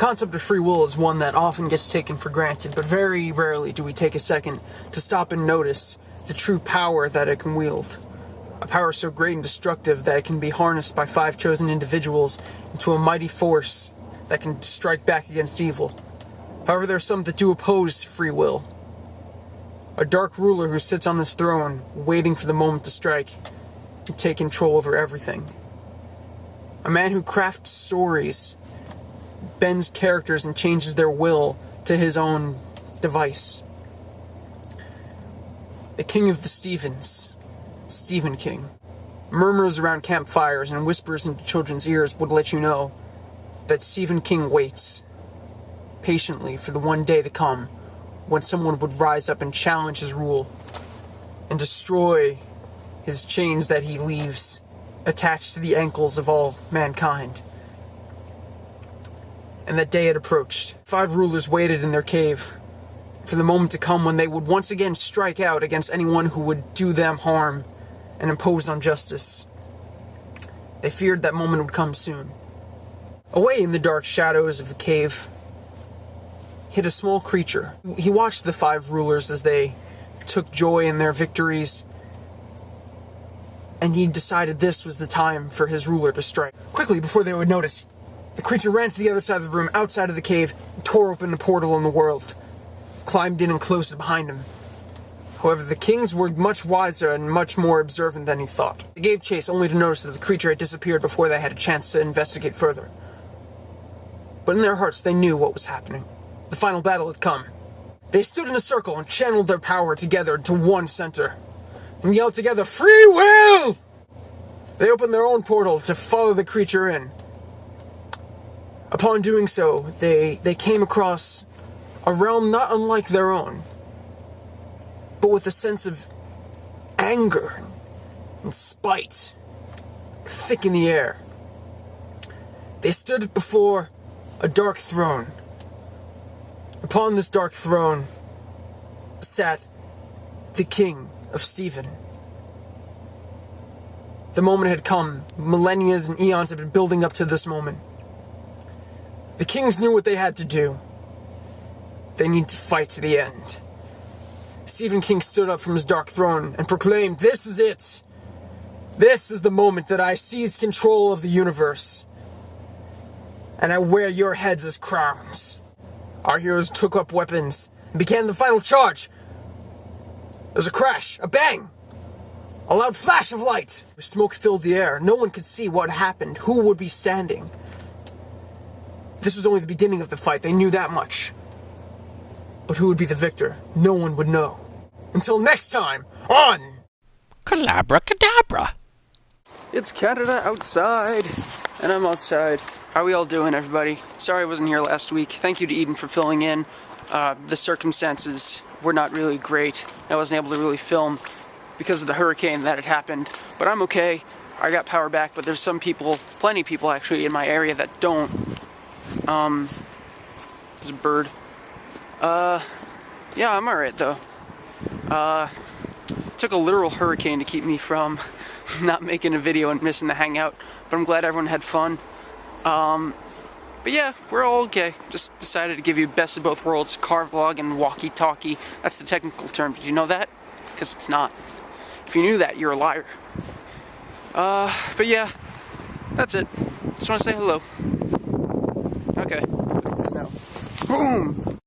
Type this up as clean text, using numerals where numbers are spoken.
The concept of free will is one that often gets taken for granted, but very rarely do we take a second to stop and notice the true power that it can wield. A power so great and destructive that it can be harnessed by 5 chosen individuals into a mighty force that can strike back against evil. However, there are some that do oppose free will. A dark ruler who sits on his throne, waiting for the moment to strike and take control over everything. A man who crafts stories, bends characters, and changes their will to his own device. The King of the Stephens, Stephen King. Murmurs around campfires and whispers into children's ears would let you know that Stephen King waits patiently for the one day to come when someone would rise up and challenge his rule and destroy his chains that he leaves attached to the ankles of all mankind. And that day had approached. 5 rulers waited in their cave for the moment to come when they would once again strike out against anyone who would do them harm and impose injustice. They feared that moment would come soon. Away in the dark shadows of the cave hid a small creature. He watched the 5 rulers as they took joy in their victories, and he decided this was the time for his ruler to strike. Quickly, before they would notice, the creature ran to the other side of the room, outside of the cave, and tore open a portal in the world, climbed in and closed it behind him. However, the kings were much wiser and much more observant than he thought. They gave chase only to notice that the creature had disappeared before they had a chance to investigate further. But in their hearts, they knew what was happening. The final battle had come. They stood in a circle and channeled their power together into one center, and yelled together, "Free will!" They opened their own portal to follow the creature in. Upon doing so, they came across a realm not unlike their own, but with a sense of anger and spite thick in the air. They stood before a dark throne. Upon this dark throne sat the King of Stephen. The moment had come. Millennia and eons had been building up to this moment. The kings knew what they had to do. They need to fight to the end. Stephen King stood up from his dark throne and proclaimed, "This is it! This is the moment that I seize control of the universe, and I wear your heads as crowns." Our heroes took up weapons and began the final charge. There was a crash, a bang, a loud flash of light. Smoke filled the air. No one could see what happened, who would be standing. This was only the beginning of the fight, they knew that much. But who would be the victor? No one would know. Until next time, on Calabra Cadabra. It's Canada outside, and I'm outside. How are we all doing, everybody? Sorry I wasn't here last week. Thank you to Eden for filling in. The circumstances were not really great. I wasn't able to really film because of the hurricane that had happened. But I'm okay. I got power back, but there's some people, plenty of people actually, in my area that don't. There's a bird. Yeah, I'm alright though. It took a literal hurricane to keep me from not making a video and missing the hangout, but I'm glad everyone had fun. But yeah, we're all okay. Just decided to give you best of both worlds, car vlog and walkie-talkie. That's the technical term. Did you know that? Because it's not. If you knew that, you're a liar. But yeah, that's it. Just want to say hello. Okay. Snow. Boom!